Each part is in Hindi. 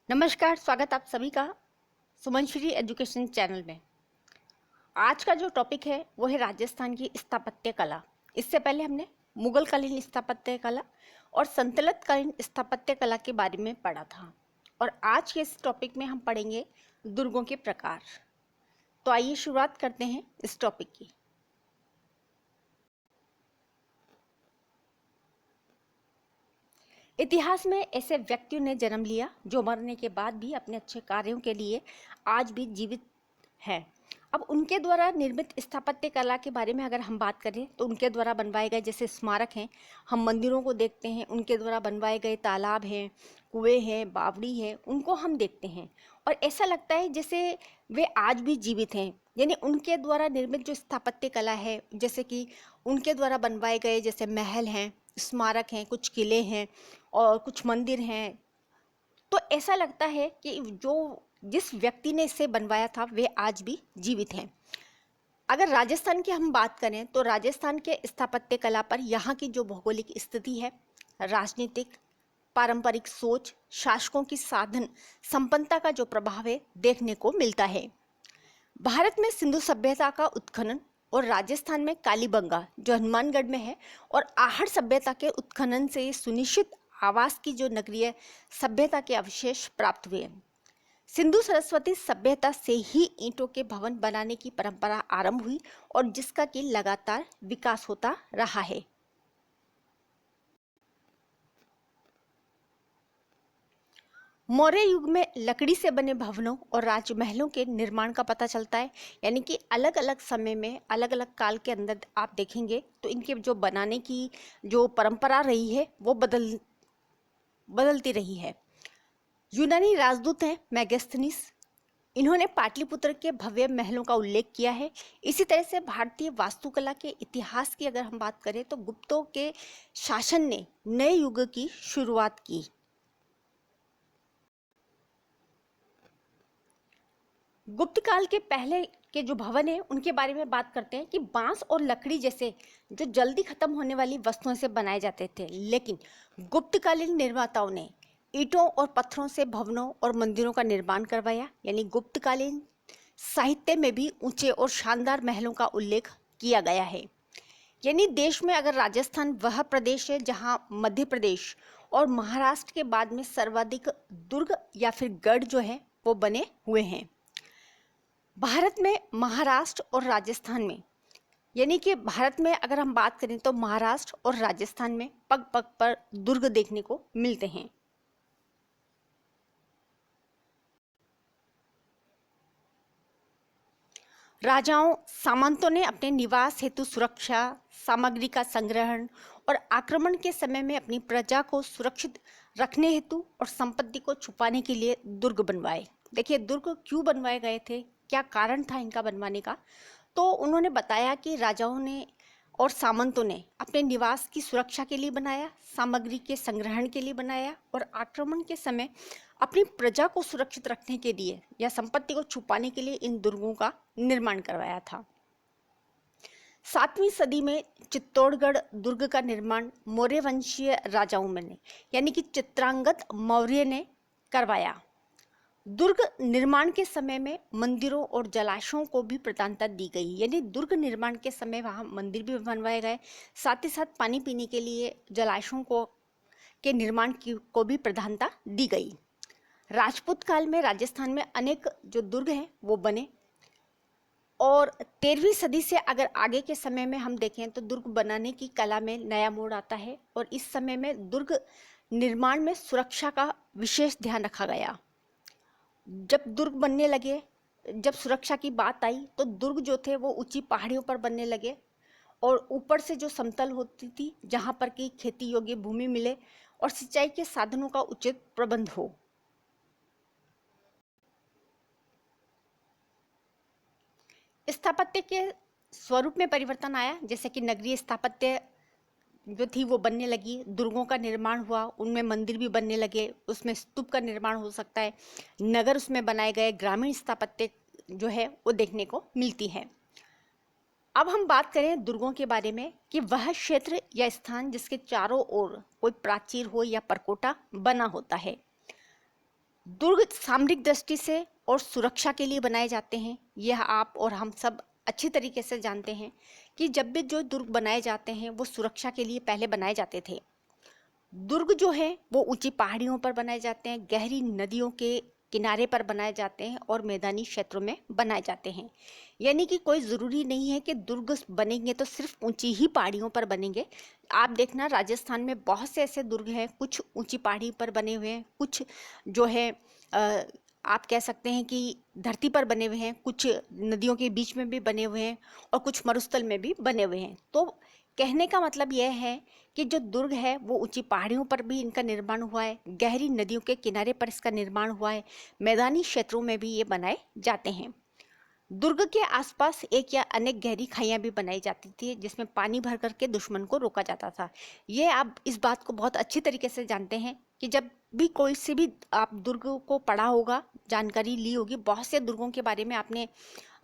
नमस्कार, स्वागत आप सभी का सुमनश्री एजुकेशन चैनल में। आज का जो टॉपिक है वो है राजस्थान की स्थापत्य कला। इससे पहले हमने मुगल कालीन स्थापत्य कला और संतलत कालीन स्थापत्य कला के बारे में पढ़ा था और आज के इस टॉपिक में हम पढ़ेंगे दुर्गों के प्रकार। तो आइए शुरुआत करते हैं इस टॉपिक की। इतिहास में ऐसे व्यक्तियों ने जन्म लिया जो मरने के बाद भी अपने अच्छे कार्यों के लिए आज भी जीवित है। अब उनके द्वारा निर्मित स्थापत्य कला के बारे में अगर हम बात करें तो उनके द्वारा बनवाए गए जैसे स्मारक हैं, हम मंदिरों को देखते हैं, उनके द्वारा बनवाए गए तालाब हैं, कुएं हैं, बावड़ी है, उनको हम देखते हैं और ऐसा लगता है जैसे वे आज भी जीवित हैं। यानी उनके द्वारा निर्मित जो स्थापत्य कला है, जैसे कि उनके द्वारा बनवाए गए जैसे महल हैं, स्मारक हैं, कुछ किले हैं और कुछ मंदिर हैं, तो ऐसा लगता है कि जो जिस व्यक्ति ने इसे बनवाया था वे आज भी जीवित हैं। अगर राजस्थान की हम बात करें तो राजस्थान के स्थापत्य कला पर यहाँ की जो भौगोलिक स्थिति है, राजनीतिक, पारंपरिक सोच, शासकों की साधन संपन्नता का जो प्रभाव है देखने को मिलता है। भारत में सिंधु सभ्यता का उत्खनन और राजस्थान में कालीबंगा जो हनुमानगढ़ में है और आहड़ सभ्यता के उत्खनन से सुनिश्चित आवास की जो नगरीय सभ्यता के अवशेष प्राप्त हुए। सिंधु सरस्वती सभ्यता से ही ईंटों के भवन बनाने की परंपरा आरंभ हुई और जिसका कि लगातार विकास होता रहा है। मौर्य युग में लकड़ी से बने भवनों और राजमहलों के निर्माण का पता चलता है। यानी कि अलग अलग समय में अलग अलग काल के अंदर आप देखेंगे तो इनके जो बनाने की जो परंपरा रही है वो बदलती रही है। यूनानी राजदूत हैं मेगास्थनीस, इन्होंने पाटलिपुत्र के भव्य महलों का उल्लेख किया है। इसी तरह से भारतीय वास्तुकला के इतिहास की अगर हम बात करें तो गुप्तों के शासन ने नए युग की शुरुआत की। गुप्त काल के पहले के जो भवन है उनके बारे में बात करते हैं कि बांस और लकड़ी जैसे जो जल्दी खत्म होने वाली वस्तुओं से बनाए जाते थे, लेकिन गुप्तकालीन निर्माताओं ने ईंटों और पत्थरों से भवनों और मंदिरों का निर्माण करवाया। यानी गुप्तकालीन साहित्य में भी ऊंचे और शानदार महलों का उल्लेख किया गया है। यानी देश में अगर राजस्थान वह प्रदेश है जहां मध्य प्रदेश और महाराष्ट्र के बाद में सर्वाधिक दुर्ग या फिर गढ़ जो है वो बने हुए हैं। भारत में महाराष्ट्र और राजस्थान में, यानी कि भारत में अगर हम बात करें तो महाराष्ट्र और राजस्थान में पग पग पर दुर्ग देखने को मिलते हैं। राजाओं सामंतों ने अपने निवास हेतु सुरक्षा सामग्री का संग्रहण और आक्रमण के समय में अपनी प्रजा को सुरक्षित रखने हेतु और संपत्ति को छुपाने के लिए दुर्ग बनवाए। देखिए दुर्ग क्यों बनवाए गए थे, क्या कारण था इनका बनवाने का, तो उन्होंने बताया कि राजाओं ने और सामंतों ने अपने निवास की सुरक्षा के लिए बनाया, सामग्री के संग्रहण के लिए बनाया और आक्रमण के समय अपनी प्रजा को सुरक्षित रखने के लिए या संपत्ति को छुपाने के लिए इन दुर्गों का निर्माण करवाया था। 7वीं सदी में चित्तौड़गढ़ दुर्ग का निर्माण मौर्य वंशीय राजाओं में ने यानी कि चित्रांगद मौर्य ने करवाया। दुर्ग निर्माण के समय में मंदिरों और जलाशयों को भी प्रधानता दी गई। यानी दुर्ग निर्माण के समय वहाँ मंदिर भी बनवाए गए, साथ ही साथ पानी पीने के लिए जलाशयों के निर्माण को भी प्रधानता दी गई। राजपूत काल में राजस्थान में अनेक जो दुर्ग हैं वो बने और 13वीं सदी से अगर आगे के समय में हम देखें तो दुर्ग बनाने की कला में नया मोड़ आता है और इस समय में दुर्ग निर्माण में सुरक्षा का विशेष ध्यान रखा गया। जब दुर्ग बनने लगे, जब सुरक्षा की बात आई तो दुर्ग जो थे वो ऊंची पहाड़ियों पर बनने लगे और ऊपर से जो समतल होती थी जहाँ पर कि खेती योग्य भूमि मिले और सिंचाई के साधनों का उचित प्रबंध हो। स्थापत्य के स्वरूप में परिवर्तन आया, जैसे कि नगरीय स्थापत्य जो थी वो बनने लगी, दुर्गों का निर्माण हुआ, उनमें मंदिर भी बनने लगे, उसमें स्तूप का निर्माण हो सकता है, नगर उसमें बनाए गए, ग्रामीण स्थापत्य जो है वो देखने को मिलती है। अब हम बात करें दुर्गों के बारे में कि वह क्षेत्र या स्थान जिसके चारों ओर कोई प्राचीर हो या परकोटा बना होता है। दुर्ग सामरिक दृष्टि से और सुरक्षा के लिए बनाए जाते हैं। यह आप और हम सब अच्छी तरीके से जानते हैं कि जब भी जो दुर्ग बनाए जाते हैं वो सुरक्षा के लिए पहले बनाए जाते थे। दुर्ग जो है वो ऊंची पहाड़ियों पर बनाए जाते हैं, गहरी नदियों के किनारे पर बनाए जाते हैं और मैदानी क्षेत्रों में बनाए जाते हैं। यानी कि कोई ज़रूरी नहीं है कि दुर्ग बनेंगे तो सिर्फ ऊंची ही पहाड़ियों पर बनेंगे। आप देखना राजस्थान में बहुत से ऐसे दुर्ग हैं, कुछ ऊंची पहाड़ी पर बने हुए हैं, कुछ जो है आप कह सकते हैं कि धरती पर बने हुए हैं, कुछ नदियों के बीच में भी बने हुए हैं और कुछ मरुस्थल में भी बने हुए हैं। तो कहने का मतलब यह है कि जो दुर्ग है वो ऊंची पहाड़ियों पर भी इनका निर्माण हुआ है, गहरी नदियों के किनारे पर इसका निर्माण हुआ है, मैदानी क्षेत्रों में भी ये बनाए जाते हैं। दुर्ग के आसपास एक या अनेक गहरी खाइयां भी बनाई जाती थी जिसमें पानी भर करके दुश्मन को रोका जाता था। ये आप इस बात को बहुत अच्छी तरीके से जानते हैं कि जब भी कोई से भी आप दुर्ग को पढ़ा होगा, जानकारी ली होगी, बहुत से दुर्गों के बारे में आपने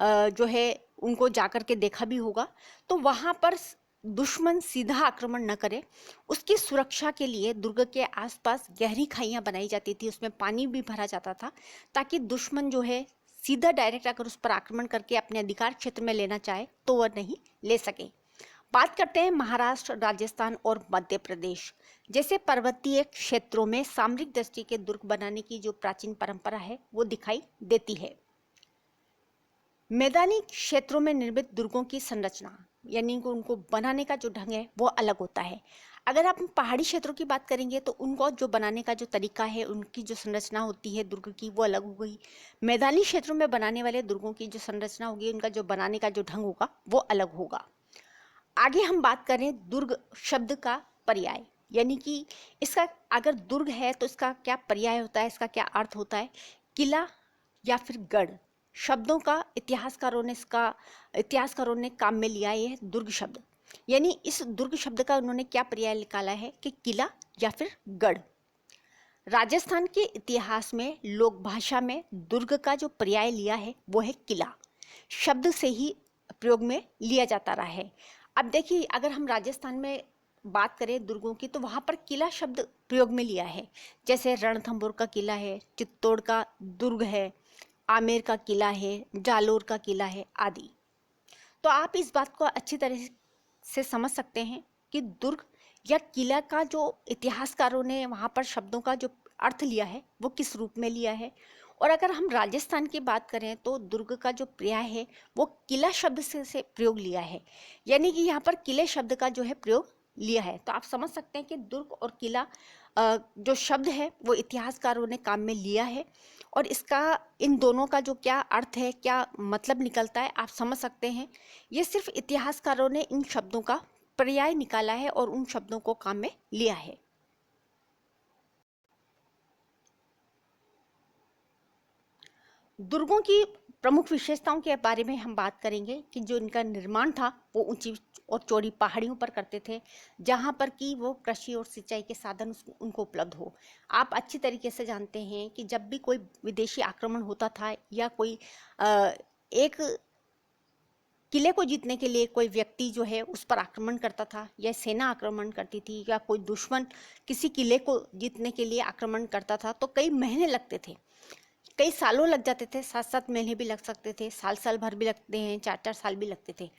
जो है उनको जाकर के देखा भी होगा, तो वहाँ पर दुश्मन सीधा आक्रमण न करे उसकी सुरक्षा के लिए दुर्ग के आसपास गहरी खाइयां बनाई जाती थी, उसमें पानी भी भरा जाता था ताकि दुश्मन जो है सीधा डायरेक्ट अगर उस पर आक्रमण करके अपने अधिकार क्षेत्र में लेना चाहे तो वह नहीं ले सके। बात करते हैं महाराष्ट्र, राजस्थान और मध्य प्रदेश जैसे पर्वतीय क्षेत्रों में सामरिक दृष्टि के दुर्ग बनाने की जो प्राचीन परंपरा है वो दिखाई देती है। मैदानी क्षेत्रों में निर्मित दुर्गों की संरचना यानी कि उनको बनाने का जो ढंग है वो अलग होता है। अगर आप पहाड़ी क्षेत्रों की बात करेंगे तो उनको जो बनाने का जो तरीका है, उनकी जो संरचना होती है दुर्ग की वो अलग हो गई। मैदानी क्षेत्रों में बनाने वाले दुर्गों की जो संरचना होगी, उनका जो बनाने का जो ढंग होगा वो अलग होगा। आगे हम बात करें दुर्ग शब्द का पर्याय, यानी कि इसका अगर दुर्ग है तो इसका क्या पर्याय होता है, इसका क्या अर्थ होता है। किला या फिर गढ़ शब्दों का इतिहासकारों ने काम में लिया है। यह दुर्ग शब्द यानी इस दुर्ग शब्द का उन्होंने क्या पर्याय निकाला है कि किला या फिर गढ़। राजस्थान के इतिहास में लोक भाषा में दुर्ग का जो पर्याय लिया है वो है किला, शब्द से ही प्रयोग में लिया जाता रहा है। अब देखिए अगर हम राजस्थान में बात करें दुर्गों की तो वहाँ पर किला शब्द प्रयोग में लिया है, जैसे रणथंभौर का किला है, चित्तौड़ का दुर्ग है, आमेर का किला है, जालोर का किला है आदि। तो आप इस बात को अच्छी तरह से समझ सकते हैं कि दुर्ग या किला का जो इतिहासकारों ने वहाँ पर शब्दों का जो अर्थ लिया है वो किस रूप में लिया है। और अगर हम राजस्थान की बात करें तो दुर्ग का जो पर्याय है वो किला शब्द से प्रयोग लिया है, यानी कि यहाँ पर किले शब्द का जो है प्रयोग लिया है। तो आप समझ सकते हैं कि दुर्ग और किला जो शब्द है वो इतिहासकारों ने काम में लिया है और इसका इन दोनों का जो क्या अर्थ है, क्या मतलब निकलता है आप समझ सकते हैं। ये सिर्फ इतिहासकारों ने इन शब्दों का पर्याय निकाला है और उन शब्दों को काम में लिया है। दुर्गों की प्रमुख विशेषताओं के बारे में हम बात करेंगे कि जो इनका निर्माण था वो ऊंची और चौड़ी पहाड़ियों पर करते थे जहाँ पर कि वो कृषि और सिंचाई के साधन उनको उपलब्ध हो। आप अच्छी तरीके से जानते हैं कि जब भी कोई विदेशी आक्रमण होता था या कोई एक किले को जीतने के लिए कोई व्यक्ति जो है उस पर आक्रमण करता था या सेना आक्रमण करती थी या कोई दुश्मन किसी किले को जीतने के लिए आक्रमण करता था तो कई महीने लगते थे, कई सालों लग जाते थे, 7-7 महीने भी लग सकते थे, साल भर भी लगते हैं, 4-4 साल भी लगते थे।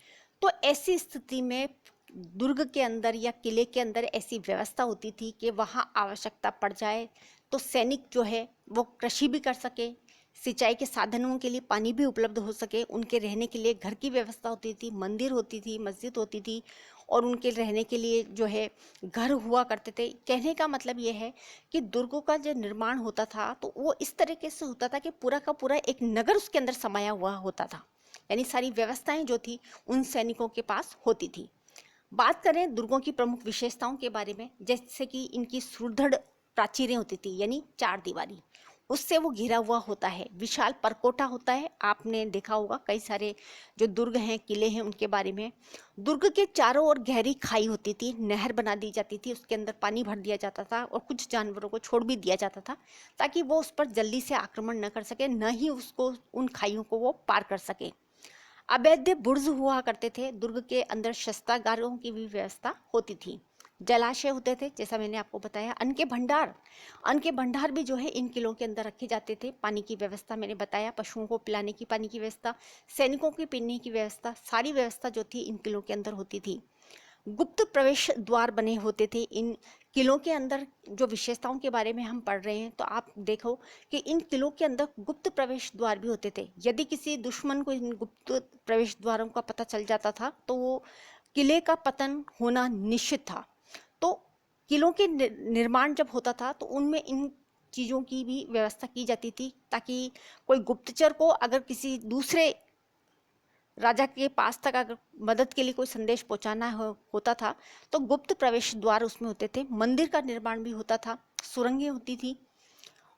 तो ऐसी स्थिति में दुर्ग के अंदर या किले के अंदर ऐसी व्यवस्था होती थी कि वहाँ आवश्यकता पड़ जाए तो सैनिक जो है वो कृषि भी कर सके, सिंचाई के साधनों के लिए पानी भी उपलब्ध हो सके, उनके रहने के लिए घर की व्यवस्था होती थी, मंदिर होती थी, मस्जिद होती थी और उनके रहने के लिए जो है घर हुआ करते थे। कहने का मतलब ये है कि दुर्गों का जो निर्माण होता था तो वो इस तरीके से होता था कि पूरा का पूरा एक नगर उसके अंदर समाया हुआ होता था, यानी सारी व्यवस्थाएं जो थी उन सैनिकों के पास होती थी। बात करें दुर्गों की प्रमुख विशेषताओं के बारे में, जैसे कि इनकी सुदृढ़ प्राचीरें होती थी यानी चार दीवारी, उससे वो घिरा हुआ होता है, विशाल परकोटा होता है। आपने देखा होगा कई सारे जो दुर्ग हैं, किले हैं, उनके बारे में। दुर्ग के चारों ओर गहरी खाई होती थी, नहर बना दी जाती थी, उसके अंदर पानी भर दिया जाता था और कुछ जानवरों को छोड़ भी दिया जाता था ताकि वो उस पर जल्दी से आक्रमण न कर सके, न ही उसको उन खाइयों को वो पार कर सके। अवैध बुर्ज हुआ करते थे, दुर्ग के अंदर शस्त्रागारों की भी व्यवस्था होती थी। जलाशय होते थे, जैसा मैंने आपको बताया। अन्न के भंडार भी जो है इन किलों के अंदर रखे जाते थे। पानी की व्यवस्था मैंने बताया, पशुओं को पिलाने की पानी की व्यवस्था, सैनिकों के पीने की व्यवस्था, सारी व्यवस्था जो थी इन किलों के अंदर होती थी। गुप्त प्रवेश द्वार बने होते थे इन किलों के अंदर। जो विशेषताओं के बारे में हम पढ़ रहे हैं तो आप देखो कि इन किलों के अंदर गुप्त प्रवेश द्वार भी होते थे। यदि किसी दुश्मन को इन गुप्त प्रवेश द्वारों का पता चल जाता था तो वो किले का पतन होना निश्चित था। तो किलों के निर्माण जब होता था तो उनमें इन चीज़ों की भी व्यवस्था की जाती थी, ताकि कोई गुप्तचर को अगर किसी दूसरे राजा के पास तक अगर मदद के लिए कोई संदेश पहुंचाना होता था तो गुप्त प्रवेश द्वार उसमें होते थे। मंदिर का निर्माण भी होता था, सुरंगें होती थी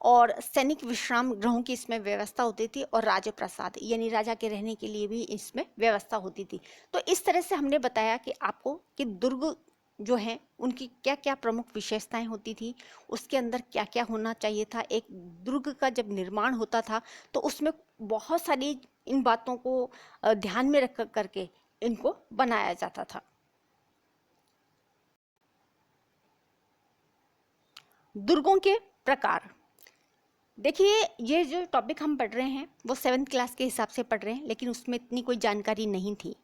और सैनिक विश्राम गृहों की इसमें व्यवस्था होती थी और राजप्रासाद यानी राजा के रहने के लिए भी इसमें व्यवस्था होती थी। तो इस तरह से हमने बताया कि आपको कि दुर्ग जो है उनकी क्या क्या प्रमुख विशेषताएं होती थी, उसके अंदर क्या क्या होना चाहिए था। एक दुर्ग का जब निर्माण होता था तो उसमें बहुत सारी इन बातों को ध्यान में रख करके इनको बनाया जाता था। दुर्गों के प्रकार, देखिए ये जो टॉपिक हम पढ़ रहे हैं वो 7th क्लास के हिसाब से पढ़ रहे हैं, लेकिन उसमें इतनी कोई जानकारी नहीं थी।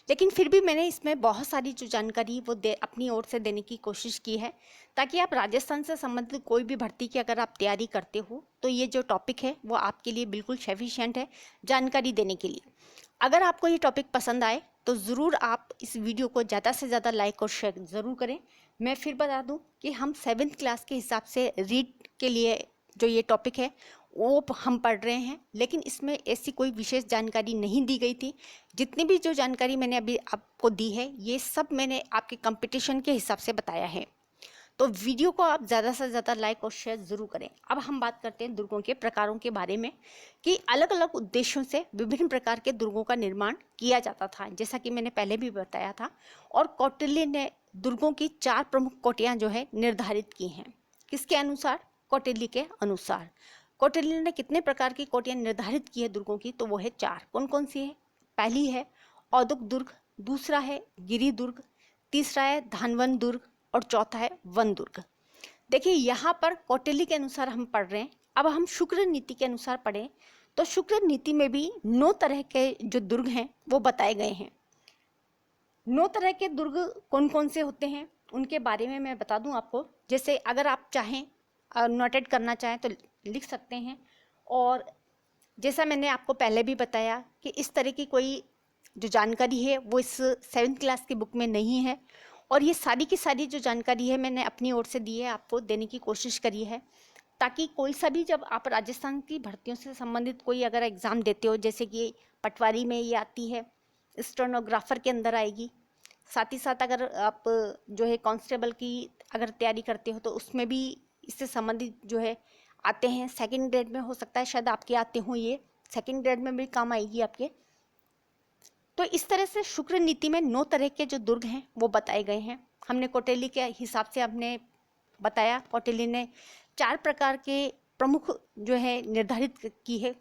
लेकिन फिर भी मैंने इसमें बहुत सारी जो जानकारी वो अपनी ओर से देने की कोशिश की है, ताकि आप राजस्थान से संबंधित कोई भी भर्ती की अगर आप तैयारी करते हो तो ये जो टॉपिक है वो आपके लिए बिल्कुल सफिशिएंट है जानकारी देने के लिए। अगर आपको ये टॉपिक पसंद आए तो ज़रूर आप इस वीडियो को ज़्यादा से ज़्यादा लाइक और शेयर ज़रूर करें। मैं फिर बता दूं कि हम 7th क्लास के हिसाब से रीड के लिए जो ये टॉपिक है वो हम पढ़ रहे हैं, लेकिन इसमें ऐसी कोई विशेष जानकारी नहीं दी गई थी। जितनी भी जो जानकारी मैंने अभी आपको दी है ये सब मैंने आपके कंपटीशन के हिसाब से बताया है। तो वीडियो को आप ज़्यादा से ज़्यादा लाइक और शेयर ज़रूर करें। अब हम बात करते हैं दुर्गों के प्रकारों के बारे में, कि अलग अलग उद्देश्यों से विभिन्न प्रकार के दुर्गों का निर्माण किया जाता था, जैसा कि मैंने पहले भी बताया था। और कौटिल्य ने दुर्गों की 4 प्रमुख कोटियाँ जो है निर्धारित की हैं। किसके अनुसार? कौटिल्य के अनुसार। कौटिल्य ने कितने प्रकार की कोटियाँ निर्धारित की है दुर्गों की? तो वो है 4। कौन कौन सी है? पहली है औदुक दुर्ग, दूसरा है गिरि दुर्ग, तीसरा है धानवन दुर्ग और चौथा है वन दुर्ग। देखिए यहाँ पर कौटिल्य के अनुसार हम पढ़ रहे हैं। अब हम शुक्र नीति के अनुसार पढ़ें तो शुक्र नीति में भी 9 तरह के जो दुर्ग हैं वो बताए गए हैं। 9 तरह के दुर्ग कौन कौन से होते हैं उनके बारे में मैं बता दूं आपको। जैसे अगर आप चाहें नोटेड करना चाहें तो लिख सकते हैं। और जैसा मैंने आपको पहले भी बताया कि इस तरह की कोई जो जानकारी है वो इस 7th क्लास की बुक में नहीं है, और ये सारी की सारी जो जानकारी है मैंने अपनी ओर से दी है, आपको देने की कोशिश करी है, ताकि कोई सा भी जब आप राजस्थान की भर्तियों से संबंधित कोई अगर एग्ज़ाम देते हो, जैसे कि पटवारी में ये आती है, स्टेनोग्राफर के अंदर आएगी, साथ ही साथ अगर आप जो है कांस्टेबल की अगर तैयारी करते हो तो उसमें भी इससे संबंधित जो है आते हैं। 2nd ग्रेड में हो सकता है शायद आपके आते हों, ये 2nd ग्रेड में भी काम आएगी आपके। तो इस तरह से शुक्र नीति में 9 तरह के जो दुर्ग हैं वो बताए गए हैं। हमने कौटिल्य के हिसाब से हमने बताया, कौटिल्य ने 4 प्रकार के प्रमुख जो है निर्धारित की है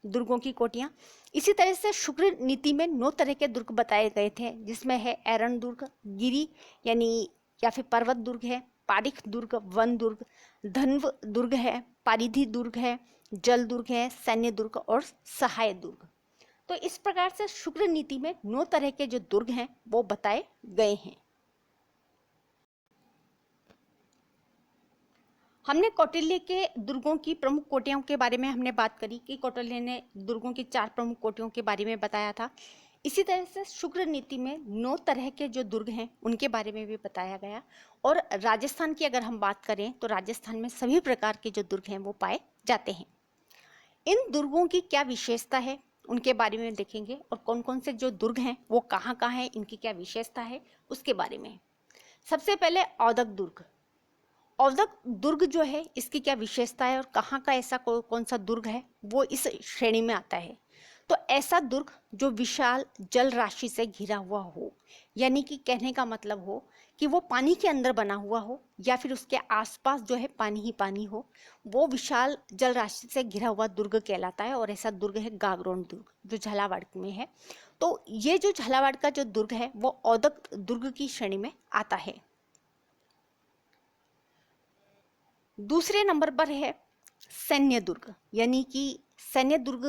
दुर्गों की कोटियाँ। इसी तरह से शुक्र नीति में 9 तरह के दुर्ग बताए गए थे, जिसमें है एरण दुर्ग, गिरी यानी या फिर पर्वत दुर्ग है, पारिख दुर्ग, वन दुर्ग, धन्व दुर्ग है, पारिधि दुर्ग है, जल दुर्ग है, सैन्य दुर्ग और सहाय दुर्ग। तो इस प्रकार से शुक्र नीति में 9 तरह के जो दुर्ग हैं वो बताए गए हैं। हमने कौटिल्य के दुर्गों की प्रमुख कोटियों के बारे में हमने बात करी कि कौटिल्य ने दुर्गों की 4 प्रमुख कोटियों के बारे में बताया था। इसी तरह से शुक्र नीति में 9 तरह के जो दुर्ग हैं उनके बारे में भी बताया गया। और राजस्थान की अगर हम बात करें तो राजस्थान में सभी प्रकार के जो दुर्ग हैं वो पाए जाते हैं। इन दुर्गों की क्या विशेषता है उनके बारे में देखेंगे, और कौन कौन से जो दुर्ग हैं वो कहाँ कहाँ हैं, इनकी क्या विशेषता है उसके बारे में। सबसे पहले औदक दुर्ग। औदक दुर्ग जो है इसकी क्या विशेषता है और कहाँ का ऐसा कौन सा दुर्ग है वो इस श्रेणी में आता है। तो ऐसा दुर्ग जो विशाल जल राशि से घिरा हुआ हो, यानी कि कहने का मतलब हो कि वो पानी के अंदर बना हुआ हो या फिर उसके आसपास जो है पानी ही पानी हो, वो विशाल जल राशि से घिरा हुआ दुर्ग कहलाता है। और ऐसा दुर्ग है गागरोन दुर्ग जो झालावाड़ में है। तो ये जो झालावाड़ का जो दुर्ग है वो औदक दुर्ग की श्रेणी में आता है। दूसरे नंबर पर है सैन्य दुर्ग, यानी कि सैन्य दुर्ग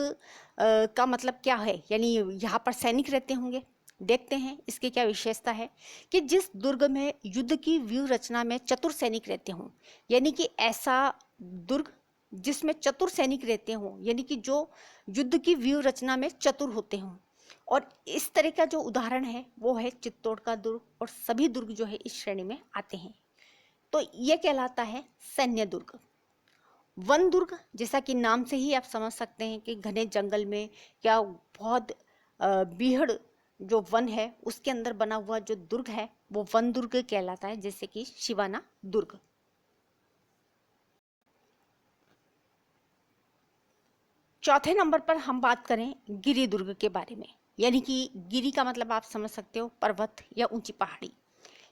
का मतलब क्या है, यानी यहाँ पर सैनिक रहते होंगे। देखते हैं इसकी क्या विशेषता है कि जिस दुर्ग में युद्ध की व्यूह रचना में चतुर सैनिक रहते हों, यानी कि ऐसा दुर्ग जिसमें चतुर सैनिक रहते हों, यानी कि जो युद्ध की व्यूह रचना में चतुर होते हों। और इस तरह का जो उदाहरण है वो है चित्तौड़ का दुर्ग, और सभी दुर्ग जो है इस श्रेणी में आते हैं। तो ये कहलाता है सैन्य दुर्ग। वन दुर्ग, जैसा कि नाम से ही आप समझ सकते हैं कि घने जंगल में क्या बहुत बीहड़ जो वन है उसके अंदर बना हुआ जो दुर्ग है वो वन दुर्ग कहलाता है, जैसे कि शिवाना दुर्ग। चौथे नंबर पर हम बात करें गिरि दुर्ग के बारे में, यानी कि गिरि का मतलब आप समझ सकते हो पर्वत या ऊंची पहाड़ी,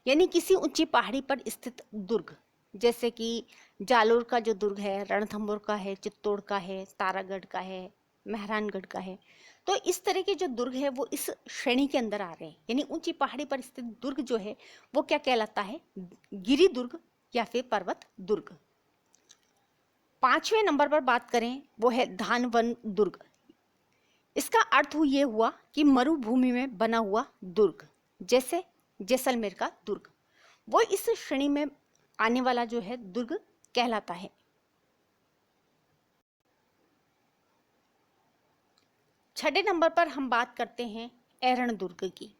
यानी किसी ऊंची पहाड़ी पर स्थित दुर्ग, जैसे कि जालोर का जो दुर्ग है, रणथंभौर का है, चित्तौड़ का है, तारागढ़ का है, मेहरानगढ़ का है। तो इस तरह के जो दुर्ग है वो इस श्रेणी के अंदर आ रहे हैं, यानी ऊंची पहाड़ी पर स्थित दुर्ग जो है वो क्या कहलाता है, गिरि दुर्ग या फिर पर्वत दुर्ग। पांचवें नंबर पर बात करें वो है धानवन दुर्ग। इसका अर्थ ये हुआ कि मरुभूमि में बना हुआ दुर्ग, जैसे जैसलमेर का दुर्ग, वो इस श्रेणी में आने वाला जो है दुर्ग कहलाता है। छठे नंबर पर हम बात करते हैं एरण दुर्ग की।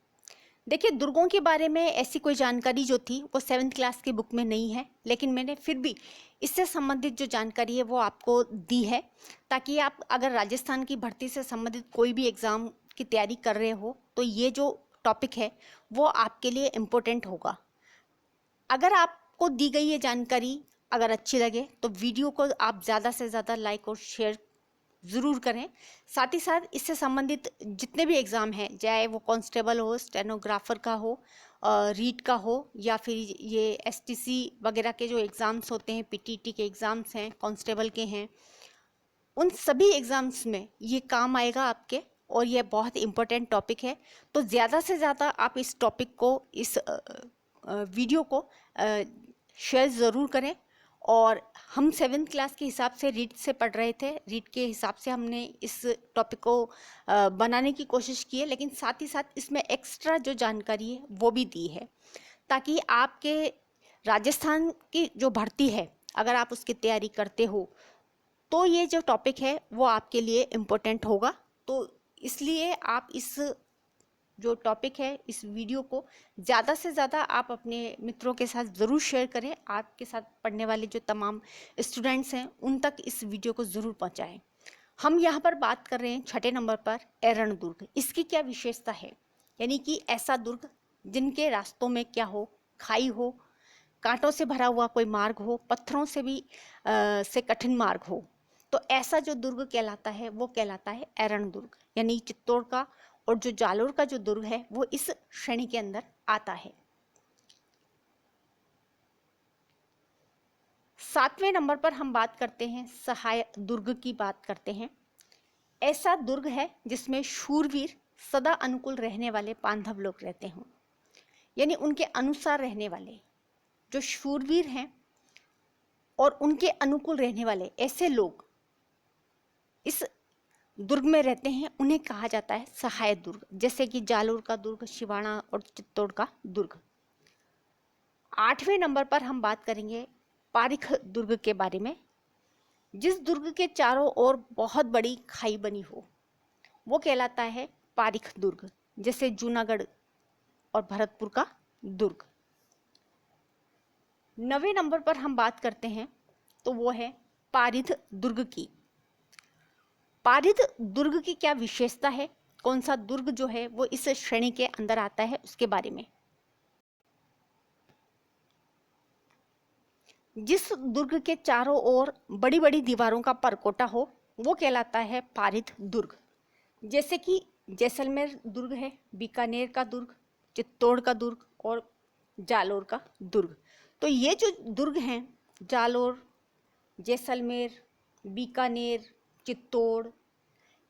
देखिए, दुर्गों के बारे में ऐसी कोई जानकारी जो थी वो 7th क्लास की बुक में नहीं है, लेकिन मैंने फिर भी इससे संबंधित जो जानकारी है वो आपको दी है, ताकि आप अगर राजस्थान की भर्ती से संबंधित कोई भी एग्ज़ाम की तैयारी कर रहे हो तो ये जो टॉपिक है वो आपके लिए इम्पोर्टेंट होगा। अगर आपको दी गई ये जानकारी अगर अच्छी लगे तो वीडियो को आप ज़्यादा से ज़्यादा लाइक और शेयर ज़रूर करें। साथ ही साथ इससे संबंधित जितने भी एग्ज़ाम हैं, चाहे वो कांस्टेबल हो, स्टेनोग्राफर का हो, रीट का हो, या फिर ये एसटीसी वगैरह के जो एग्ज़ाम्स होते हैं, पीटीटी के एग्ज़ाम्स हैं, कांस्टेबल के हैं, उन सभी एग्ज़ाम्स में ये काम आएगा आपके, और ये बहुत इम्पोर्टेंट टॉपिक है। तो ज़्यादा से ज़्यादा आप इस टॉपिक को, इस वीडियो को शेयर ज़रूर करें। और हम 7th क्लास के हिसाब से रीड से पढ़ रहे थे, रीड के हिसाब से हमने इस टॉपिक को बनाने की कोशिश की है, लेकिन साथ ही साथ इसमें एक्स्ट्रा जो जानकारी है वो भी दी है, ताकि आपके राजस्थान की जो भर्ती है अगर आप उसकी तैयारी करते हो तो ये जो टॉपिक है वो आपके लिए इम्पोर्टेंट होगा। तो इसलिए आप इस जो टॉपिक है, इस वीडियो को ज़्यादा से ज़्यादा आप अपने मित्रों के साथ ज़रूर शेयर करें। आपके साथ पढ़ने वाले जो तमाम स्टूडेंट्स हैं उन तक इस वीडियो को ज़रूर पहुंचाएं। हम यहाँ पर बात कर रहे हैं छठे नंबर पर एरण दुर्ग। इसकी क्या विशेषता है, यानी कि ऐसा दुर्ग जिनके रास्तों में क्या हो, खाई हो, कांटों से भरा हुआ कोई मार्ग हो, पत्थरों से भी से कठिन मार्ग हो। तो ऐसा जो दुर्ग कहलाता है वो कहलाता है एरण दुर्ग, यानी चित्तौड़ का और जो जालोर का जो दुर्ग है वो इस श्रेणी के अंदर आता है। 7वें नंबर पर हम बात करते हैं सहाय दुर्ग की बात करते हैं। ऐसा दुर्ग है जिसमें शूरवीर सदा अनुकूल रहने वाले पांडव लोग रहते हों, यानी उनके अनुसार रहने वाले जो शूरवीर हैं और उनके अनुकूल रहने वाले ऐसे लोग इस दुर्ग में रहते हैं, उन्हें कहा जाता है सहाय दुर्ग, जैसे कि जालोर का दुर्ग, शिवाना और चित्तौड़ का दुर्ग। 8वें नंबर पर हम बात करेंगे पारीख दुर्ग के बारे में। जिस दुर्ग के चारों ओर बहुत बड़ी खाई बनी हो वो कहलाता है पारीख दुर्ग, जैसे जूनागढ़ और भरतपुर का दुर्ग। 9वें नंबर पर हम बात करते हैं तो वो है पारिध दुर्ग की। पारिध दुर्ग की क्या विशेषता है, कौन सा दुर्ग जो है वो इस श्रेणी के अंदर आता है, उसके बारे में। जिस दुर्ग के चारों ओर बड़ी बड़ी दीवारों का परकोटा हो वो कहलाता है पारिध दुर्ग, जैसे कि जैसलमेर दुर्ग है, बीकानेर का दुर्ग, चित्तौड़ का दुर्ग और जालोर का दुर्ग। तो ये जो दुर्ग हैं, जालोर, जैसलमेर, बीकानेर, चित्तौड़,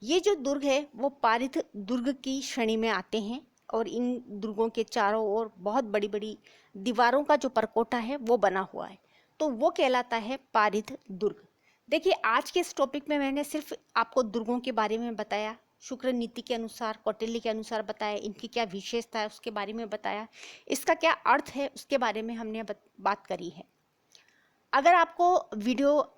ये जो दुर्ग है वो पारिध दुर्ग की श्रेणी में आते हैं, और इन दुर्गों के चारों ओर बहुत बड़ी बड़ी दीवारों का जो परकोटा है वो बना हुआ है। तो वो कहलाता है पारिध दुर्ग। देखिए, आज के इस टॉपिक में मैंने सिर्फ आपको दुर्गों के बारे में बताया, शुक्र नीति के अनुसार, कौटिल्य के अनुसार बताया, इनकी क्या विशेषता है उसके बारे में बताया, इसका क्या अर्थ है उसके बारे में हमने बात करी है। अगर आपको वीडियो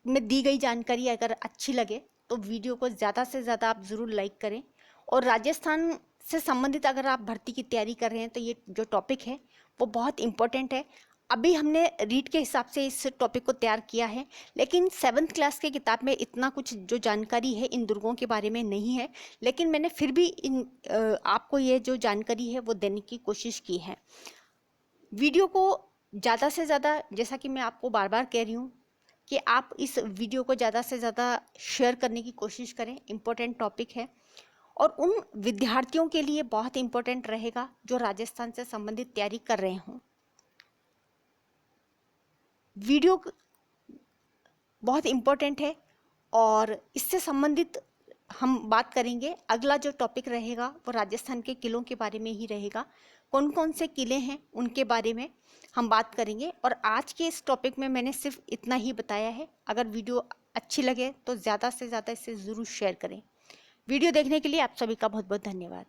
में दी गई जानकारी अगर अच्छी लगे तो वीडियो को ज़्यादा से ज़्यादा आप ज़रूर लाइक करें। और राजस्थान से संबंधित अगर आप भर्ती की तैयारी कर रहे हैं तो ये जो टॉपिक है वो बहुत इम्पोर्टेंट है। अभी हमने रीड के हिसाब से इस टॉपिक को तैयार किया है, लेकिन 7th क्लास की किताब में इतना कुछ जो जानकारी है इन दुर्गों के बारे में नहीं है, लेकिन मैंने फिर भी आपको ये जो जानकारी है वो देने की कोशिश की है। वीडियो को ज़्यादा से ज़्यादा, जैसा कि मैं आपको बार बार कह रही हूँ कि आप इस वीडियो को ज़्यादा से ज़्यादा शेयर करने की कोशिश करें। इम्पोर्टेंट टॉपिक है और उन विद्यार्थियों के लिए बहुत इम्पोर्टेंट रहेगा जो राजस्थान से संबंधित तैयारी कर रहे हों। वीडियो बहुत इम्पोर्टेंट है और इससे संबंधित हम बात करेंगे। अगला जो टॉपिक रहेगा वो राजस्थान के किलों के बारे में ही रहेगा। कौन कौन से किले हैं उनके बारे में हम बात करेंगे। और आज के इस टॉपिक में मैंने सिर्फ इतना ही बताया है। अगर वीडियो अच्छी लगे तो ज़्यादा से ज़्यादा इसे ज़रूर शेयर करें। वीडियो देखने के लिए आप सभी का बहुत बहुत धन्यवाद।